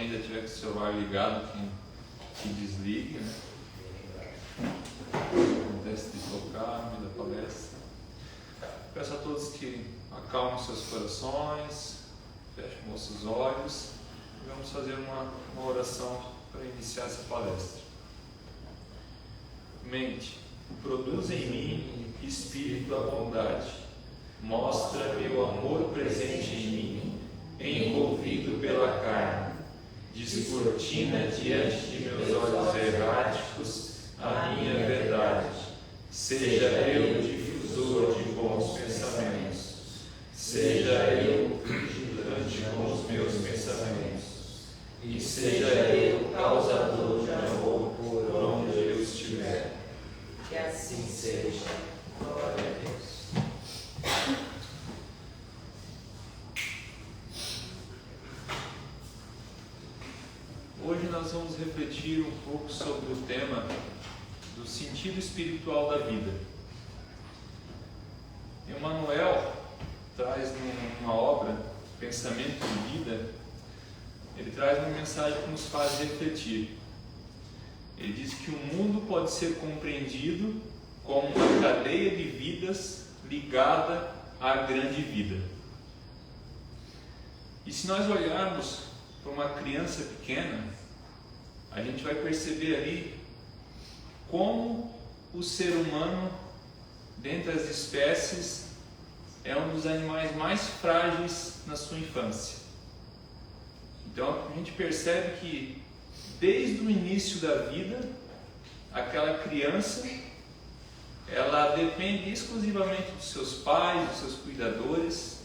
ainda tiver com o celular ligado, que desligue, né? Acontece de tocar no meio da palestra. Peço a todos que acalmem seus corações, fechem vossos olhos e vamos fazer uma oração para iniciar essa palestra. Mente, produz em mim espírito da bondade, mostra-me o amor presente em mim, envolvido pela carne, descortina diante de meus olhos erráticos a minha verdade, seja eu difusor de bons pensamentos, seja eu vigilante com os meus pensamentos, e seja eu causador de amor por onde eu estiver. Que assim seja. Glória a Deus. Hoje nós vamos refletir um pouco sobre o tema do sentido espiritual da vida. Emmanuel traz numa obra, Pensamento de Vida, ele traz uma mensagem que nos faz refletir. Ele diz que o mundo pode ser compreendido como uma cadeia de vidas ligada à grande vida. E se nós olharmos para uma criança pequena, a gente vai perceber ali como o ser humano, dentre as espécies, é um dos animais mais frágeis na sua infância. Então a gente percebe que desde o início da vida, aquela criança, ela depende exclusivamente dos seus pais, dos seus cuidadores,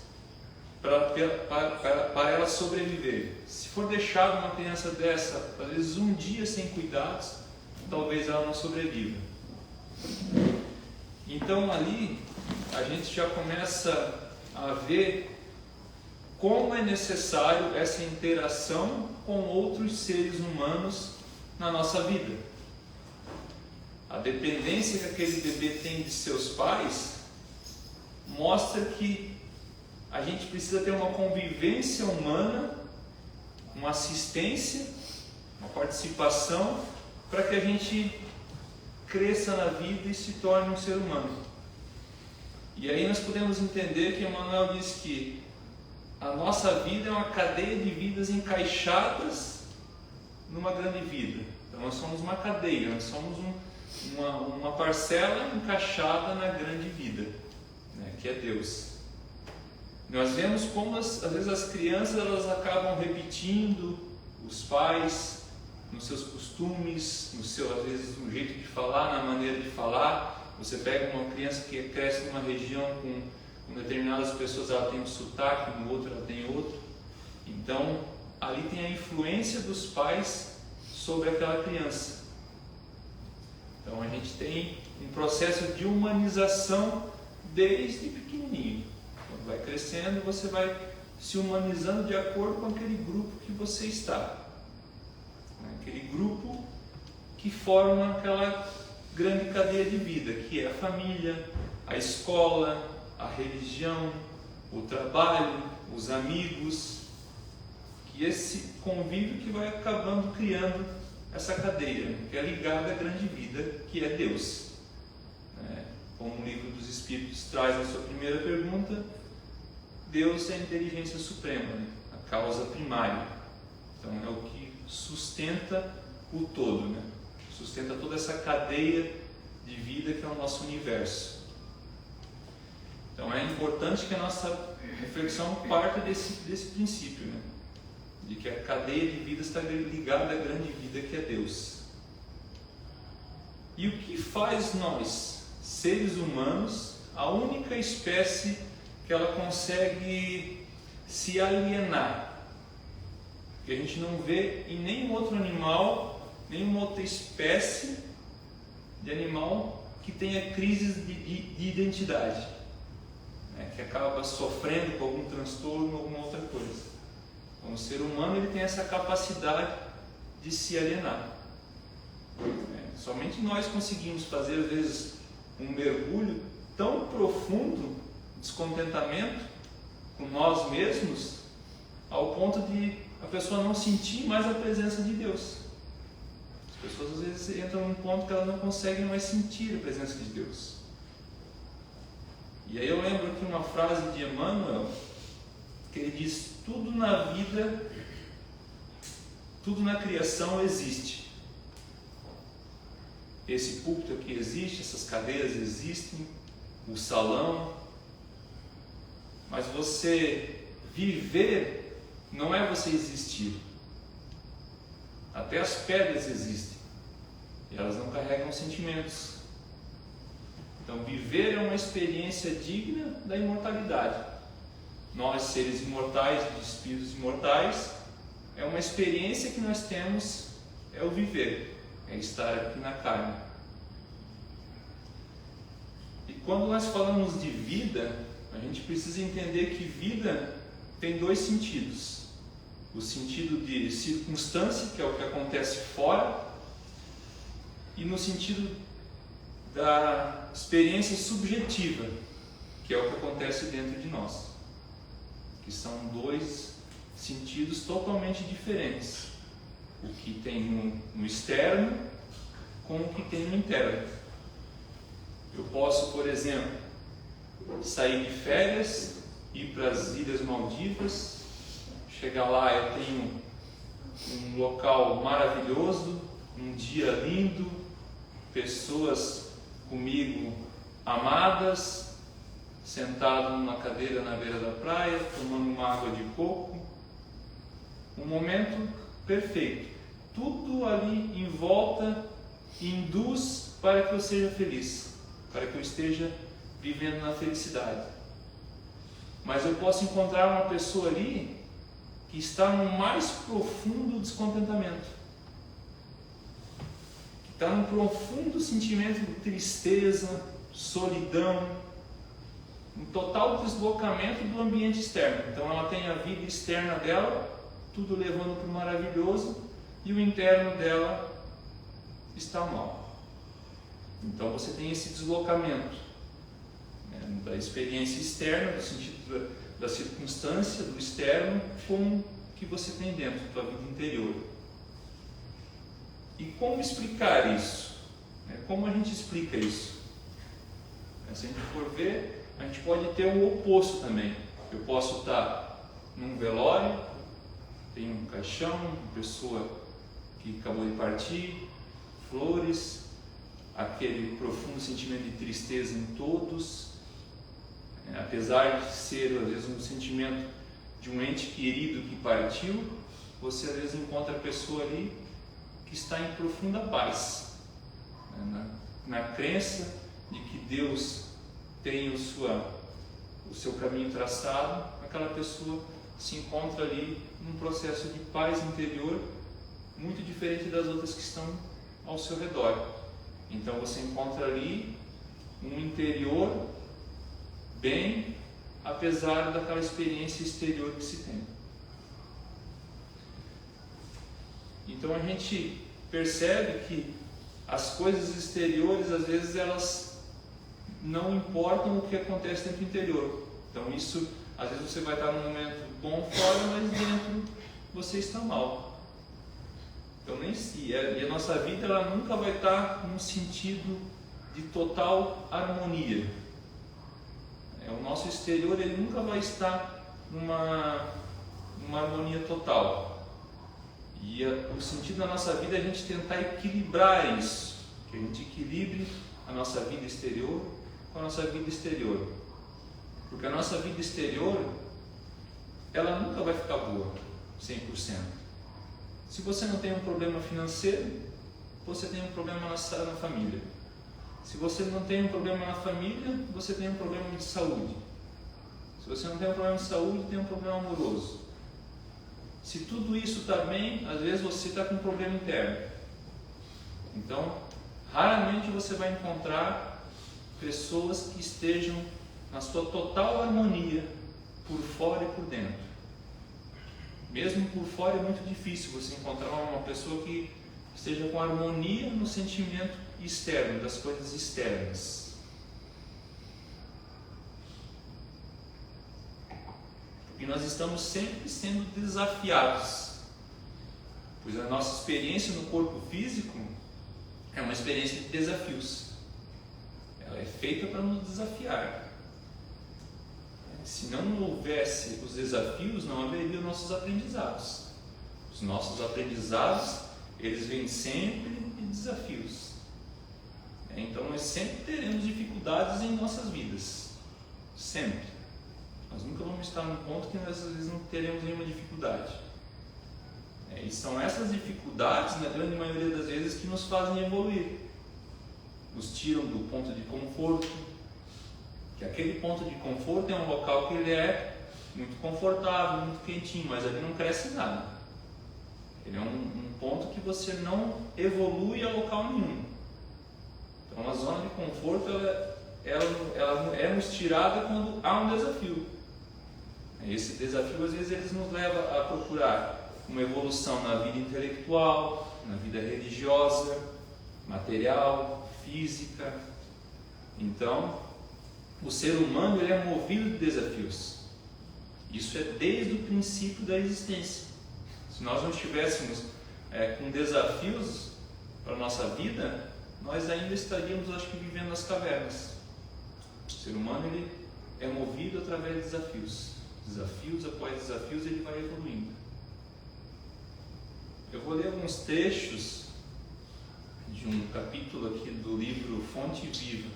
para ela sobreviver. Se for deixado uma criança dessa, às vezes um dia sem cuidados, talvez ela não sobreviva. Então ali a gente já começa a ver como é necessário essa interação com outros seres humanos na nossa vida. A dependência que aquele bebê tem de seus pais mostra que a gente precisa ter uma convivência humana, uma assistência, uma participação, para que a gente cresça na vida e se torne um ser humano. E aí nós podemos entender que Emmanuel diz que a nossa vida é uma cadeia de vidas encaixadas numa grande vida. Então nós somos uma cadeia, nós somos uma parcela encaixada na grande vida, né, que é Deus. Nós vemos como às vezes as crianças elas acabam repetindo os pais nos seus costumes, às vezes no jeito de falar, na maneira de falar. Você pega uma criança que cresce numa região com determinadas pessoas, ela tem um sotaque, no outro ela tem outro. Então ali tem a influência dos pais sobre aquela criança. Então a gente tem um processo de humanização desde pequenininho. Quando vai crescendo, você vai se humanizando de acordo com aquele grupo que você está. Aquele grupo que forma aquela grande cadeia de vida, que é a família, a escola, a religião, o trabalho, os amigos, que esse convívio que vai acabando criando essa cadeia, que é ligada à grande vida, que é Deus. Como o Livro dos Espíritos traz na sua primeira pergunta, Deus é a inteligência suprema, a causa primária. Então é o que sustenta o todo, sustenta toda essa cadeia de vida que é o nosso universo. Então é importante que a nossa reflexão parta desse princípio, de que a cadeia de vida está ligada à grande vida que é Deus. E o que faz nós, seres humanos, a única espécie que ela consegue se alienar, que a gente não vê em nenhum outro animal, nenhuma outra espécie de animal que tenha crises de identidade, que acaba sofrendo com algum transtorno ou alguma outra coisa. Então, o ser humano ele tem essa capacidade de se alienar. Somente nós conseguimos fazer às vezes um mergulho tão profundo de descontentamento com nós mesmos, ao ponto de a pessoa não sentir mais a presença de Deus. As pessoas às vezes entram num ponto que elas não conseguem mais sentir a presença de Deus. E aí eu lembro aqui uma frase de Emmanuel, que ele diz: tudo na vida, tudo na criação existe. Esse púlpito aqui existe, essas cadeiras existem, o salão, mas você viver não é você existir. Até as pedras existem e elas não carregam sentimentos. Então viver é uma experiência digna da imortalidade. Nós, seres imortais, de espíritos imortais, é uma experiência que nós temos, é o viver, é estar aqui na carne. E quando nós falamos de vida, a gente precisa entender que vida tem dois sentidos. O sentido de circunstância, que é o que acontece fora, e no sentido da experiência subjetiva, que é o que acontece dentro de nós, que são dois sentidos totalmente diferentes. O que tem no externo com o que tem no interno. Eu posso, por exemplo, sair de férias, ir para as Ilhas Maldivas, chegar lá, eu tenho um local maravilhoso, um dia lindo, pessoas comigo amadas, sentado numa cadeira na beira da praia, tomando uma água de coco, um momento perfeito. Tudo ali em volta induz para que eu seja feliz, para que eu esteja vivendo na felicidade. Mas eu posso encontrar uma pessoa ali que está no mais profundo descontentamento, que está num profundo sentimento de tristeza, solidão, um total deslocamento do ambiente externo. Então ela tem a vida externa dela, tudo levando para o maravilhoso, e o interno dela está mal. Então você tem esse deslocamento, né, da experiência externa, do sentido da circunstância, do externo, com o que você tem dentro da tua vida interior. E como explicar isso? Como a gente explica isso? Se a gente for ver, a gente pode ter um oposto também. Eu posso estar num velório, tem um caixão, uma pessoa que acabou de partir, flores, aquele profundo sentimento de tristeza em todos, apesar de ser às vezes um sentimento de um ente querido que partiu, você às vezes encontra a pessoa ali que está em profunda paz, na crença de que Deus tem o seu caminho traçado. Aquela pessoa se encontra ali num processo de paz interior muito diferente das outras que estão ao seu redor. Então você encontra ali um interior bem, apesar daquela experiência exterior que se tem. Então a gente percebe que as coisas exteriores, às vezes, elas não importam o que acontece dentro do interior. Então isso, às vezes você vai estar num momento bom fora, mas dentro você está mal. Então e a nossa vida, ela nunca vai estar num sentido de total harmonia. O nosso exterior, ele nunca vai estar numa harmonia total. E o sentido da nossa vida é a gente tentar equilibrar isso, que a gente equilibre a nossa vida exterior com a nossa vida exterior. Porque a nossa vida exterior, ela nunca vai ficar boa, 100%. Se você não tem um problema financeiro, você tem um problema na família. Se você não tem um problema na família, você tem um problema de saúde. Se você não tem um problema de saúde, tem um problema amoroso. Se tudo isso está bem, às vezes você está com um problema interno. Então, raramente você vai encontrar pessoas que estejam na sua total harmonia, por fora e por dentro. Mesmo por fora é muito difícil você encontrar uma pessoa que esteja com harmonia no sentimento externo, das coisas externas. E nós estamos sempre sendo desafiados pois a nossa experiência no corpo físico é uma experiência de desafios. Ela é feita para nos desafiar. Se não houvesse os desafios, não haveria os nossos aprendizados. Os nossos aprendizados, eles vêm sempre de desafios. Então nós sempre teremos dificuldades em nossas vidas. Sempre. Nós nunca vamos estar num ponto que nós às vezes não teremos nenhuma dificuldade. E são essas dificuldades, na grande maioria das vezes, que nos fazem evoluir. Nos tiram do ponto de conforto, que aquele ponto de conforto é um local que ele é muito confortável, muito quentinho, mas ali não cresce nada. Ele é um ponto que você não evolui a local nenhum. Então a zona de conforto ela é nos tirada quando há um desafio. Esse desafio às vezes ele nos leva a procurar uma evolução na vida intelectual, na vida religiosa, material, física. Então o ser humano ele é movido de desafios. Isso é desde o princípio da existência. Se nós não estivéssemos com desafios para a nossa vida, nós ainda estaríamos, acho que, vivendo nas cavernas. O ser humano ele é movido através de desafios. Desafios após desafios ele vai evoluindo. Eu vou ler alguns trechos de um capítulo aqui do livro Fonte Viva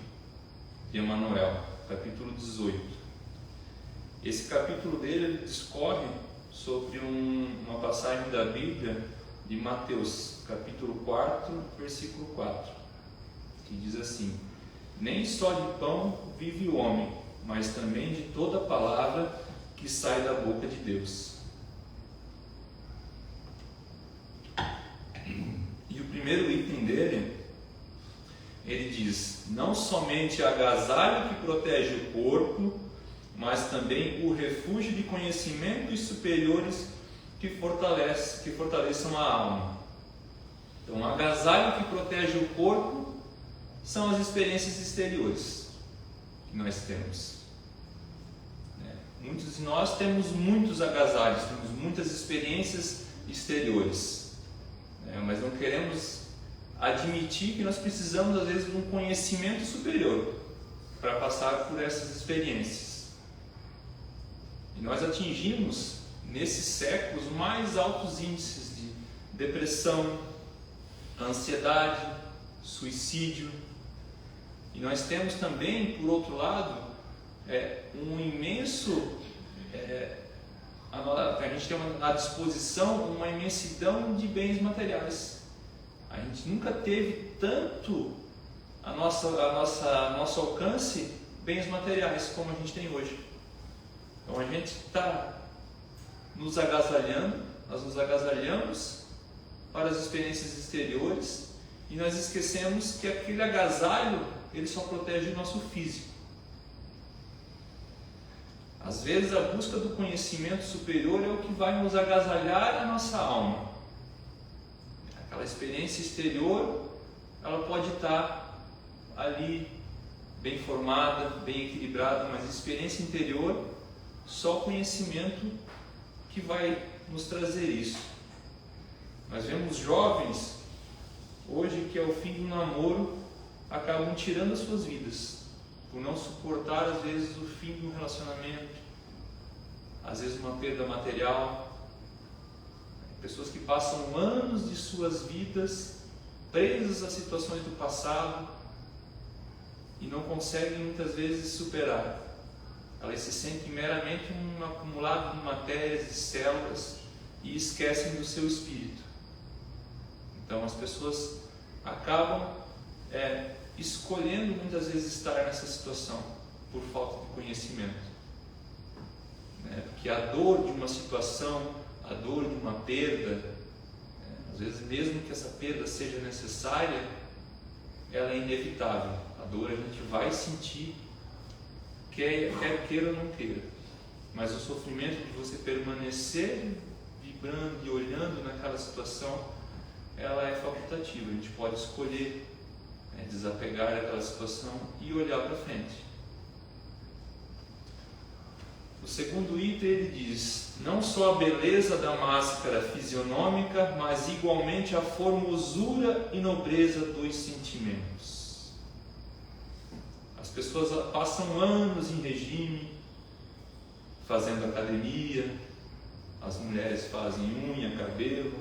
de Emmanuel, capítulo 18. Esse capítulo dele ele discorre sobre uma passagem da Bíblia de Mateus, capítulo 4, versículo 4, que diz assim: nem só de pão vive o homem, mas também de toda palavra que sai da boca de Deus. E o primeiro item dele, ele diz: não somente agasalho que protege o corpo, mas também o refúgio de conhecimentos superiores que fortaleçam a alma. Então, o agasalho que protege o corpo são as experiências exteriores que nós temos. Muitos de nós temos muitos agasalhos, temos muitas experiências exteriores, mas não queremos admitir que nós precisamos, às vezes, de um conhecimento superior para passar por essas experiências. E nós atingimos, nesses séculos, os mais altos índices de depressão, ansiedade, suicídio. E nós temos também, por outro lado, um imenso... a gente tem à disposição uma imensidão de bens materiais. A gente nunca teve tanto a nosso alcance bens materiais como a gente tem hoje. Então a gente está nos agasalhando, nós nos agasalhamos para as experiências exteriores e nós esquecemos que aquele agasalho ele só protege o nosso físico. Às vezes a busca do conhecimento superior é o que vai nos agasalhar a nossa alma. Aquela experiência exterior, ela pode estar ali bem formada, bem equilibrada, mas a experiência interior, só o conhecimento que vai nos trazer isso. Nós vemos jovens hoje que ao fim do namoro acabam tirando as suas vidas por não suportar às vezes o fim de um relacionamento, às vezes uma perda material. Pessoas que passam anos de suas vidas presas a situações do passado e não conseguem muitas vezes superar. Elas se sentem meramente um acumulado de matérias e células e esquecem do seu espírito. Então as pessoas acabam escolhendo muitas vezes estar nessa situação por falta de conhecimento. Porque a dor de uma situação, a dor de uma perda, às vezes mesmo que essa perda seja necessária, ela é inevitável. A dor a gente vai sentir, quer queira ou não queira, mas o sofrimento de você permanecer vibrando e olhando naquela situação, ela é facultativa. A gente pode escolher desapegar daquela situação e olhar para frente. O segundo item ele diz: não só a beleza da máscara fisionômica, mas igualmente a formosura e nobreza dos sentimentos. As pessoas passam anos em regime, fazendo academia, as mulheres fazem unha, cabelo,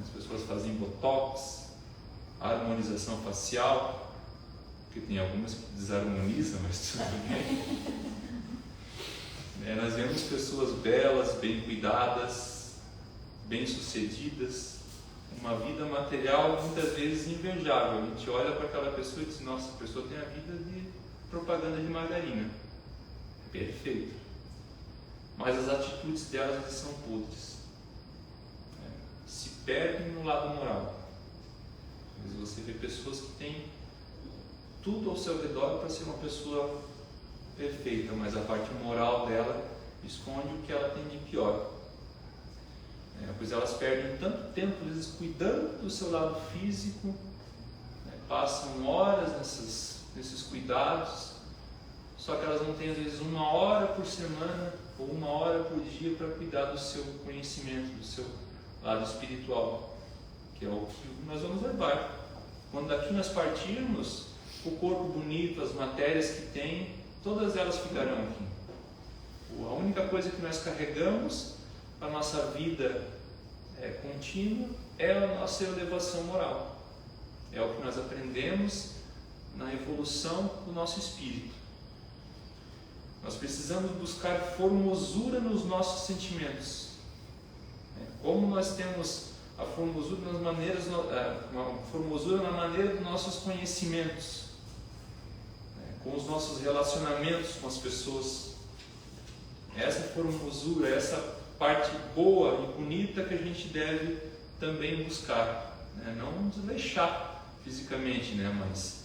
as pessoas fazem botox, harmonização facial, porque tem algumas que desarmonizam, mas tudo bem. Nós vemos pessoas belas, bem cuidadas, bem sucedidas, uma vida material muitas vezes invejável. A gente olha para aquela pessoa e diz: nossa, a pessoa tem a vida de propaganda de margarina. Perfeito. Mas as atitudes delas são podres. Se perdem no lado moral. Mas você vê pessoas que têm tudo ao seu redor para ser uma pessoa perfeita, mas a parte moral dela esconde o que ela tem de pior. Pois elas perdem tanto tempo, às vezes, cuidando do seu lado físico, passam horas nesses cuidados, só que elas não têm, às vezes, 1 hora por semana ou 1 hora por dia para cuidar do seu conhecimento, do seu lado espiritual, que é o que nós vamos levar. Quando daqui nós partirmos, o corpo bonito, as matérias que tem, todas elas ficarão aqui. A única coisa que nós carregamos para a nossa vida contínua é a nossa elevação moral. É o que nós aprendemos na evolução do nosso espírito. Nós precisamos buscar formosura nos nossos sentimentos. Como nós temos a formosura nas maneiras, uma formosura na maneira dos nossos conhecimentos, com os nossos relacionamentos com as pessoas. Essa formosura, essa parte boa e bonita que a gente deve também buscar, não desleixar fisicamente, mas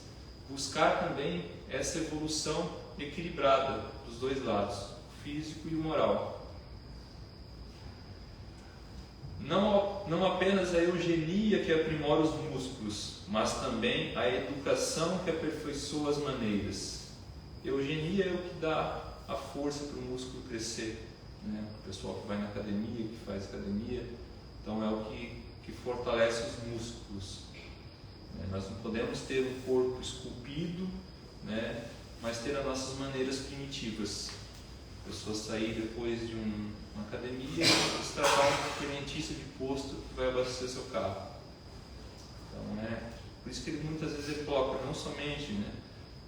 buscar também essa evolução equilibrada dos dois lados, o físico e o moral. Não apenas a eugenia que aprimora os músculos, mas também a educação que aperfeiçoa as maneiras. Eugenia é o que dá a força para o músculo crescer. O pessoal que vai na academia, que faz academia, então é o que fortalece os músculos. Nós não podemos ter um corpo esculpido, mas ter as nossas maneiras primitivas. A pessoa sair depois de uma academia e tratar um experimentista de posto que vai abastecer seu carro. Então, por isso que ele muitas vezes ele coloca não somente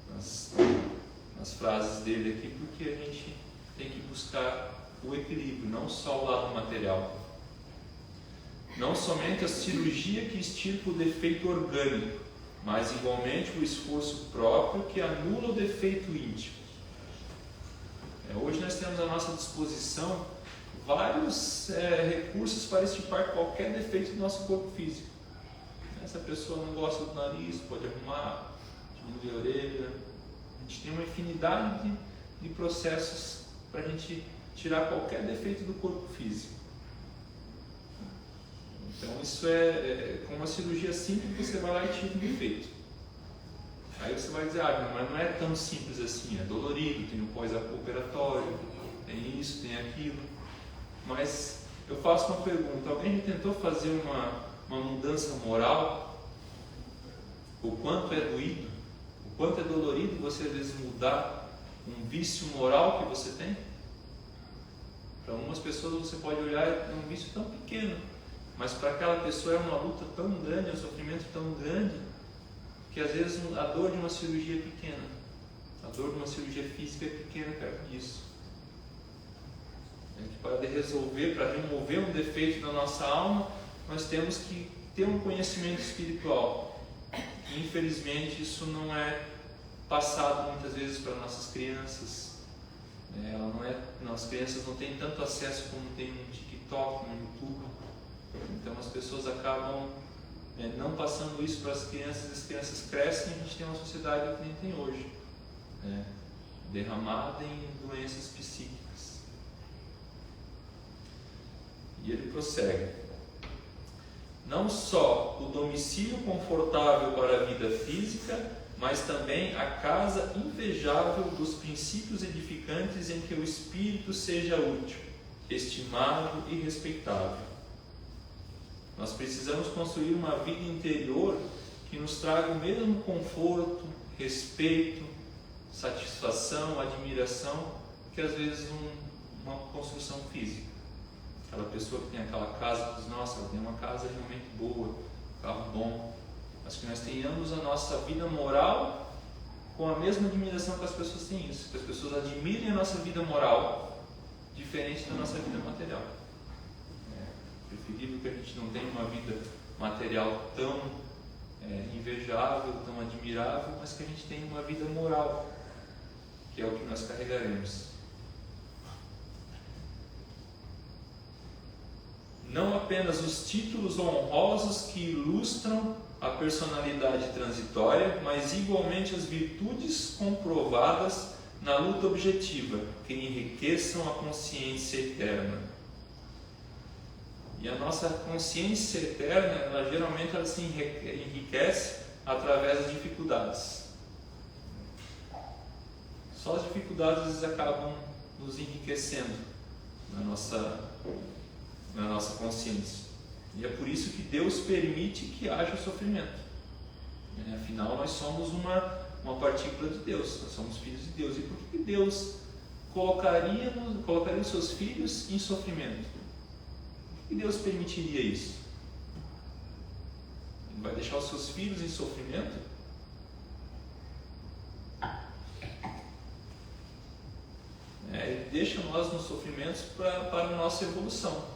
nas frases dele aqui, porque a gente tem que buscar o equilíbrio, não só o lado material. Não somente a cirurgia que extirpa o defeito orgânico, mas igualmente o esforço próprio que anula o defeito íntimo. Hoje nós temos à nossa disposição vários recursos para extirpar qualquer defeito do nosso corpo físico. Se a pessoa não gosta do nariz, pode arrumar, diminuir a orelha. A gente tem uma infinidade de processos para a gente tirar qualquer defeito do corpo físico. Então isso com uma cirurgia simples, você vai lá e tira um defeito. Aí você vai dizer: mas não é tão simples assim, é dolorido, tem o pós-operatório, tem isso, tem aquilo. Mas eu faço uma pergunta: alguém já tentou fazer uma mudança moral? O quanto é doído, o quanto é dolorido você às vezes mudar um vício moral que você tem? Para algumas pessoas você pode olhar, é um vício tão pequeno, mas para aquela pessoa é uma luta tão grande, é um sofrimento tão grande, que às vezes a dor de uma cirurgia é pequena, a dor de uma cirurgia física é pequena perto disso. Para resolver, para remover um defeito da nossa alma, nós temos que ter um conhecimento espiritual. E, infelizmente, isso não é passado muitas vezes para nossas crianças. As crianças não têm tanto acesso como tem no TikTok, no YouTube. Então as pessoas acabam não passando isso para as crianças crescem e a gente tem uma sociedade que nem tem hoje, derramada em doenças psíquicas. E ele prossegue: não só o domicílio confortável para a vida física, mas também a casa invejável dos princípios edificantes em que o espírito seja útil, estimado e respeitável. Nós precisamos construir uma vida interior que nos traga o mesmo conforto, respeito, satisfação, admiração que às vezes uma construção física. Aquela pessoa que tem aquela casa, diz, nossa, ela tem uma casa realmente boa, um carro bom. Mas que nós tenhamos a nossa vida moral com a mesma admiração que as pessoas têm isso, que as pessoas admirem a nossa vida moral diferente da nossa vida material. É preferível que a gente não tenha uma vida material tão invejável, tão admirável, mas que a gente tenha uma vida moral, que é o que nós carregaremos. Não apenas os títulos honrosos que ilustram a personalidade transitória, mas igualmente as virtudes comprovadas na luta objetiva, que enriqueçam a consciência eterna. E a nossa consciência eterna, ela geralmente se enriquece através das dificuldades. Só as dificuldades às vezes acabam nos enriquecendo na nossa consciência. E é por isso que Deus permite que haja sofrimento. Afinal, nós somos uma partícula de Deus, nós somos filhos de Deus. E por que Deus colocaria os seus filhos em sofrimento? Por que Deus permitiria isso? Ele vai deixar os seus filhos em sofrimento? Ele deixa nós nos sofrimentos para a nossa evolução.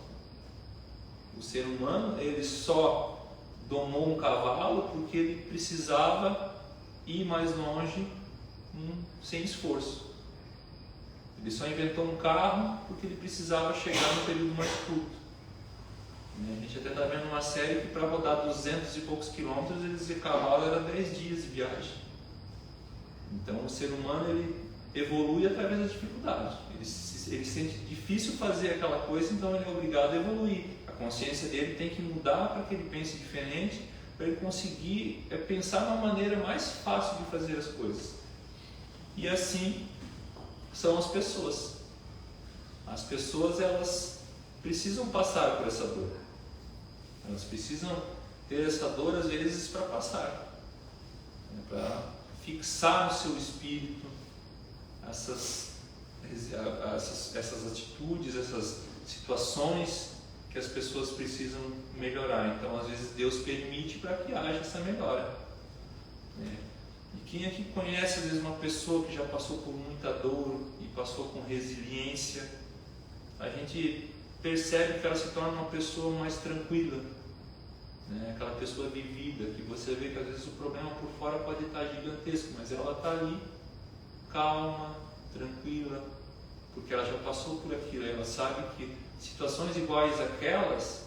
O ser humano, ele só domou um cavalo porque ele precisava ir mais longe sem esforço. Ele só inventou um carro porque ele precisava chegar no período mais curto. A gente até está vendo uma série que para rodar 200 e poucos quilômetros, o cavalo era 10 dias de viagem. Então o ser humano ele evolui através das dificuldades. Ele sente difícil fazer aquela coisa, então ele é obrigado a evoluir. A consciência dele tem que mudar para que ele pense diferente, para ele conseguir pensar numa maneira mais fácil de fazer as coisas. E assim são as pessoas. As pessoas, elas precisam passar por essa dor. Elas precisam ter essa dor às vezes para passar, para fixar no seu espírito essas atitudes, essas situações que as pessoas precisam melhorar. Então, às vezes, Deus permite para que haja essa melhora. E quem aqui conhece, às vezes, uma pessoa que já passou por muita dor e passou com resiliência, a gente percebe que ela se torna uma pessoa mais tranquila, aquela pessoa vivida, que você vê que às vezes o problema por fora pode estar gigantesco, mas ela está ali, calma, tranquila, porque ela já passou por aquilo. Ela sabe que situações iguais àquelas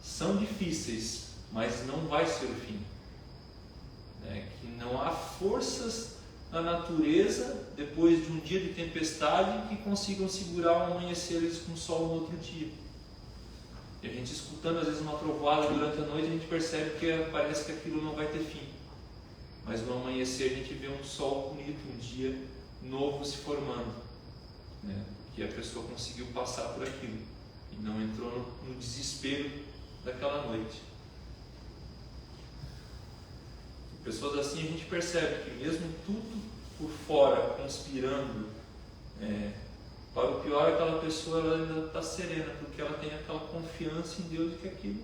são difíceis, mas não vai ser o fim. Que não há forças na natureza, depois de um dia de tempestade, que consigam segurar o amanhecer com o sol no outro dia. E a gente escutando às vezes uma trovoada durante a noite, a gente percebe que parece que aquilo não vai ter fim. Mas no amanhecer a gente vê um sol bonito, um dia novo se formando, que a pessoa conseguiu passar por aquilo e não entrou no desespero daquela noite. Pessoas assim a gente percebe que mesmo tudo por fora conspirando para o pior, aquela pessoa ela ainda está serena, porque ela tem aquela confiança em Deus de que aquilo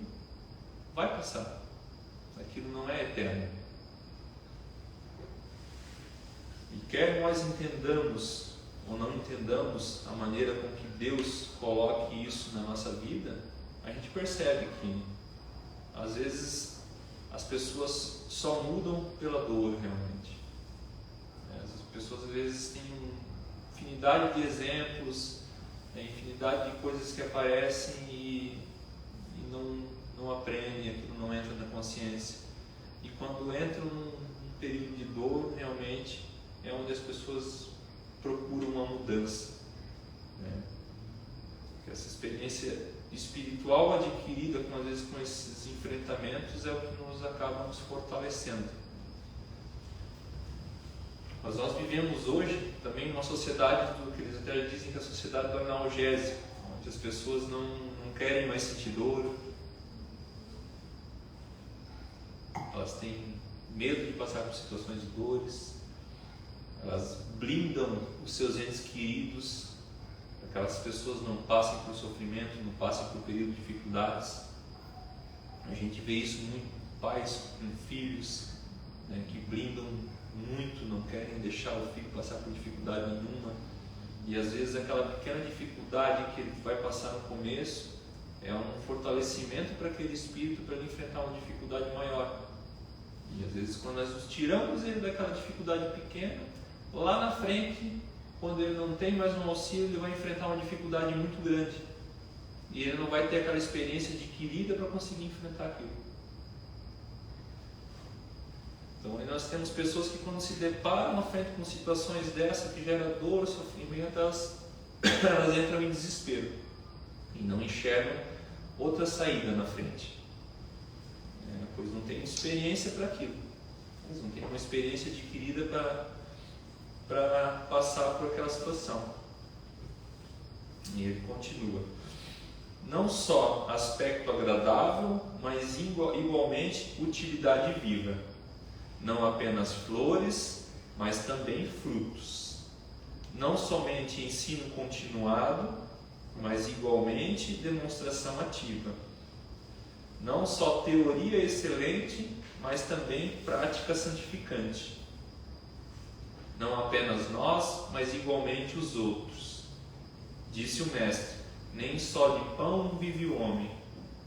vai passar, aquilo não é eterno. E quer nós entendamos ou não entendamos a maneira com que Deus coloque isso na nossa vida, a gente percebe que às vezes as pessoas só mudam pela dor realmente. As pessoas às vezes têm infinidade de exemplos, infinidade de coisas que aparecem e não aprendem, aquilo não entra na consciência. E quando entram num período de dor, realmente é onde as pessoas procuram uma mudança. Porque essa experiência espiritual adquirida, às vezes, com esses enfrentamentos, é o que nos acaba nos fortalecendo. Mas nós vivemos hoje também uma sociedade, do que eles até dizem que é a sociedade do analgésico, onde as pessoas não querem mais sentir dor, elas têm medo de passar por situações de dores, elas blindam os seus entes queridos, para que aquelas pessoas não passem por sofrimento, não passem por período de dificuldades. A gente vê isso muito com pais, com filhos, né, que blindam muito, não querem deixar o filho passar por dificuldade nenhuma, e às vezes aquela pequena dificuldade que ele vai passar no começo é um fortalecimento para aquele espírito, para ele enfrentar uma dificuldade maior. E às vezes, quando nós tiramos ele daquela dificuldade pequena, lá na frente, quando ele não tem mais um auxílio, ele vai enfrentar uma dificuldade muito grande, e ele não vai ter aquela experiência adquirida para conseguir enfrentar aquilo. Então, aí nós temos pessoas que, quando se deparam na frente com situações dessa, que geram dor, sofrimento, elas entram em desespero e não enxergam outra saída na frente, pois não tem experiência para aquilo, eles não têm uma experiência adquirida para passar por aquela situação. E ele continua: não só aspecto agradável, mas igualmente utilidade viva, não apenas flores, mas também frutos, não somente ensino continuado, mas igualmente demonstração ativa, não só teoria excelente, mas também prática santificante, não apenas nós, mas igualmente os outros. Disse o Mestre: nem só de pão vive o homem.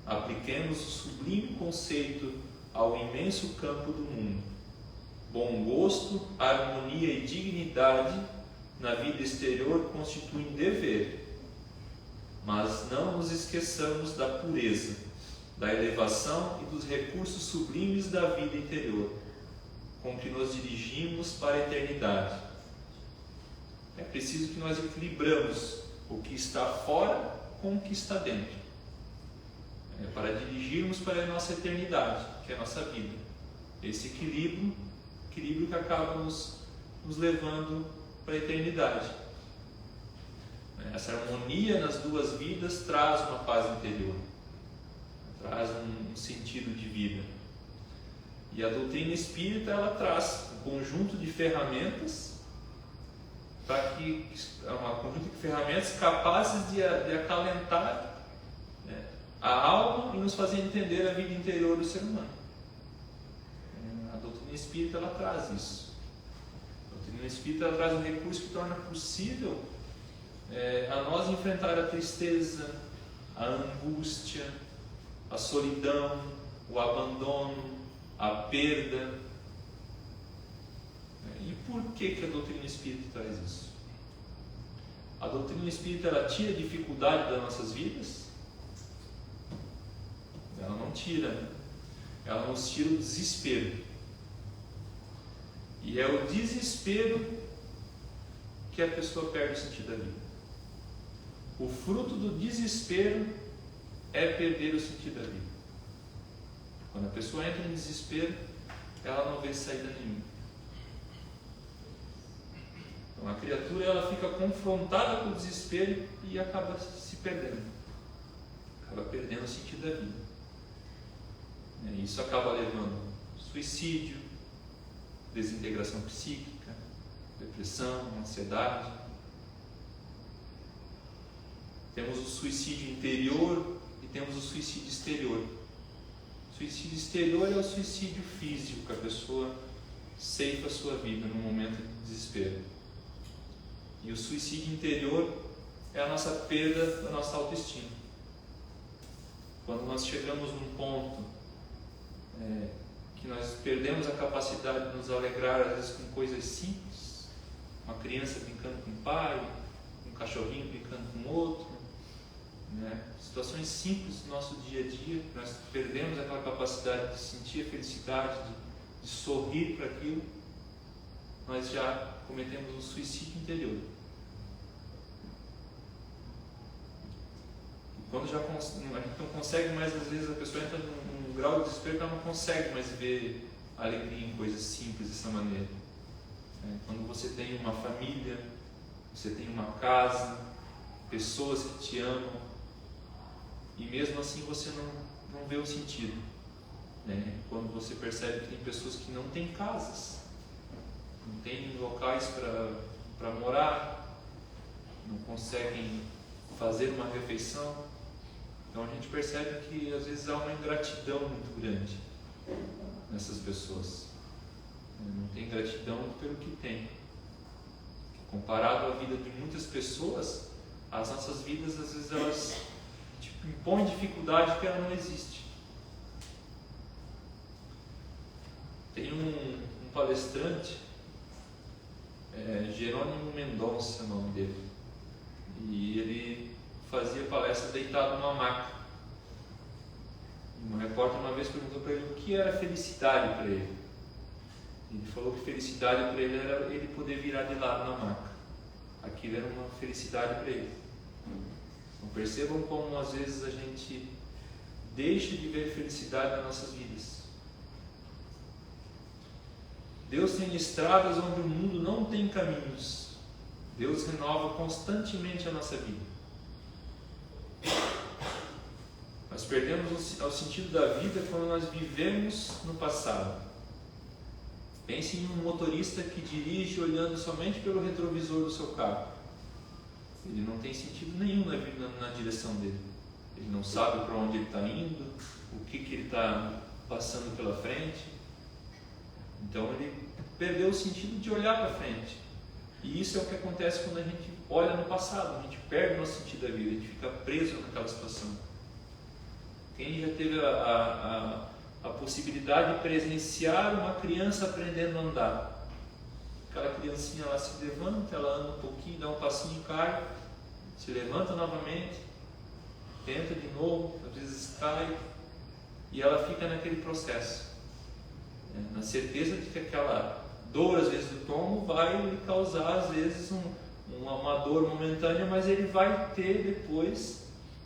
Apliquemos o sublime conceito ao imenso campo do mundo. Bom gosto, harmonia e dignidade na vida exterior constituem dever, mas não nos esqueçamos da pureza, da elevação e dos recursos sublimes da vida interior, com que nos dirigimos para a eternidade. É preciso que nós equilibramos o que está fora com o que está dentro, para dirigirmos para a nossa eternidade, que é a nossa vida. Esse equilíbrio que acaba nos levando para a eternidade. Essa harmonia nas duas vidas traz uma paz interior, traz um sentido de vida. E a doutrina espírita, ela traz um conjunto de ferramentas capazes de acalentar, a alma e nos fazer entender a vida interior do ser humano. A doutrina espírita, ela traz isso. A doutrina espírita, ela traz um recurso que torna possível a nós enfrentar a tristeza, a angústia, a solidão, o abandono, a perda. E por que a doutrina espírita traz isso? A doutrina espírita, ela tira a dificuldade das nossas vidas? Ela não tira, ela nos tira o desespero. E é o desespero que a pessoa perde o sentido da vida. O fruto do desespero é perder o sentido da vida. Quando a pessoa entra em desespero, ela não vê saída nenhuma. Então a criatura, ela fica confrontada com o desespero e acaba se perdendo. Acaba perdendo o sentido da vida. E isso acaba levando suicídio, desintegração psíquica, depressão, ansiedade. Temos o suicídio interior e temos o suicídio exterior. O suicídio exterior é o suicídio físico, que a pessoa ceifa a sua vida num momento de desespero. E o suicídio interior é a nossa perda da nossa autoestima. Quando nós chegamos num ponto que nós perdemos a capacidade de nos alegrar, às vezes, com coisas simples, uma criança brincando com o pai, um cachorrinho brincando com o outro, situações simples do nosso dia a dia, nós perdemos aquela capacidade de sentir a felicidade, de sorrir para aquilo, nós já cometemos um suicídio interior. quando a gente não consegue mais, às vezes a pessoa entra num grau de desespero que ela não consegue mais ver alegria em coisas simples dessa maneira. Quando você tem uma família, você tem uma casa, pessoas que te amam, e mesmo assim você não vê o sentido. Quando você percebe que tem pessoas que não têm casas, não têm locais para morar, não conseguem fazer uma refeição, então a gente percebe que às vezes há uma ingratidão muito grande nessas pessoas. Não tem gratidão pelo que tem. Comparado à vida de muitas pessoas, as nossas vidas às vezes elas impõem dificuldade que ela não existe. Tem um palestrante, Jerônimo Mendonça é o nome dele, e ele fazia palestra deitado numa maca. Um repórter uma vez perguntou para ele o que era felicidade para ele. Ele falou que felicidade para ele era ele poder virar de lado na maca. Aquilo era uma felicidade para ele. Então percebam como às vezes a gente deixa de ver felicidade nas nossas vidas. Deus tem estradas onde o mundo não tem caminhos. Deus renova constantemente a nossa vida. Nós perdemos o sentido da vida quando nós vivemos no passado. Pense em um motorista que dirige olhando somente pelo retrovisor do seu carro. Ele não tem sentido nenhum na direção dele. Ele não sabe para onde ele está indo, o que ele está passando pela frente. Então ele perdeu o sentido de olhar para frente. E isso é o que acontece quando a gente olha no passado. A gente perde o nosso sentido da vida, a gente fica preso naquela situação. Quem já teve a possibilidade de presenciar uma criança aprendendo a andar? Aquela criancinha lá se levanta, ela anda um pouquinho, dá um passinho, cai, se levanta novamente, tenta de novo, às vezes cai, e ela fica naquele processo, na certeza de que aquela dor, às vezes, do tombo vai lhe causar, às vezes, uma dor momentânea, mas ele vai ter depois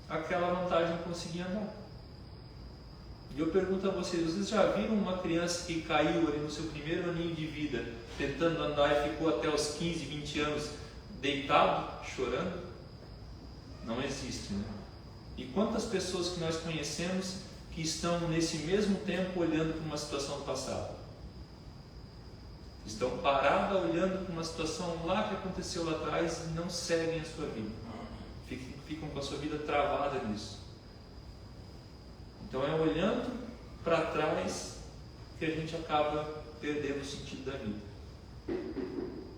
aquela vantagem de conseguir andar. E eu pergunto a vocês já viram uma criança que caiu ali no seu primeiro aninho de vida, tentando andar e ficou até os 15, 20 anos deitado, chorando? Não existe, né? E quantas pessoas que nós conhecemos que estão nesse mesmo tempo olhando para uma situação do passado? Estão paradas olhando para uma situação lá que aconteceu lá atrás e não seguem a sua vida. Ficam com a sua vida travada nisso. Então é olhando para trás que a gente acaba perdendo o sentido da vida.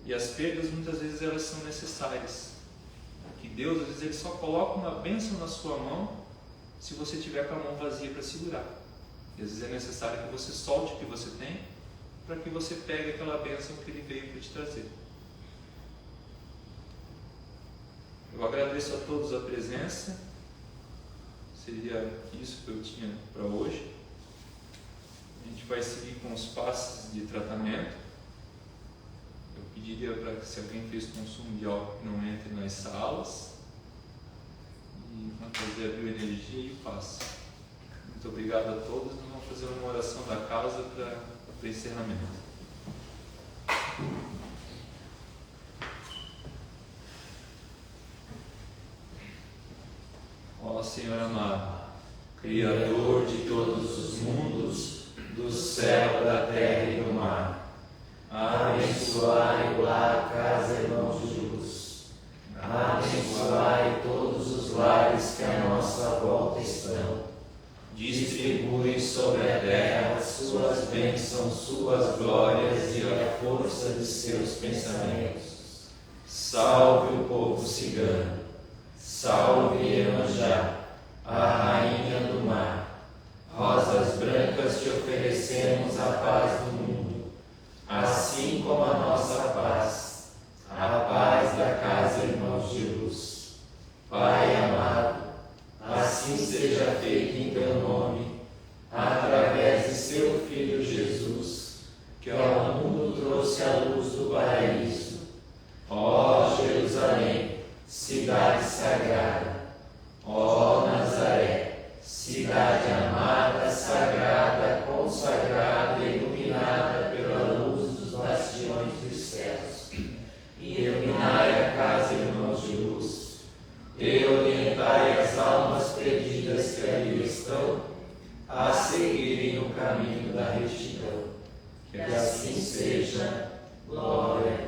E as perdas muitas vezes elas são necessárias. Que Deus às vezes ele só coloca uma bênção na sua mão se você tiver com a mão vazia para segurar. E às vezes é necessário que você solte o que você tem para que você pegue aquela bênção que Ele veio para te trazer. Eu agradeço a todos a presença. Seria isso que eu tinha para hoje. A gente vai seguir com os passos de tratamento. Eu pediria para que, se alguém fez consumo de álcool, que não entre nas salas. E vamos fazer a bioenergia e paz. Muito obrigado a todos. Nós vamos fazer uma oração da casa para o encerramento. Ó Senhor amado, Criador de todos os mundos, do céu, da terra e do mar, abençoai o lar Casa Irmãos de Luz, abençoai todos os lares que à nossa volta estão, distribui sobre a terra suas bênçãos, suas glórias e a força de seus pensamentos. Salve o povo cigano, salve Iemanjá, a rainha do mar. Rosas brancas te oferecemos a paz do mundo, assim como a nossa paz, a paz da Casa Irmãos de Luz. Pai amado, assim seja feito em teu nome, através de seu Filho Jesus, que ao mundo trouxe a luz do paraíso. Ó Jerusalém, cidade sagrada, ó Nazaré, daqueles que ali estão a seguirem o caminho da retidão. Que assim seja. Glória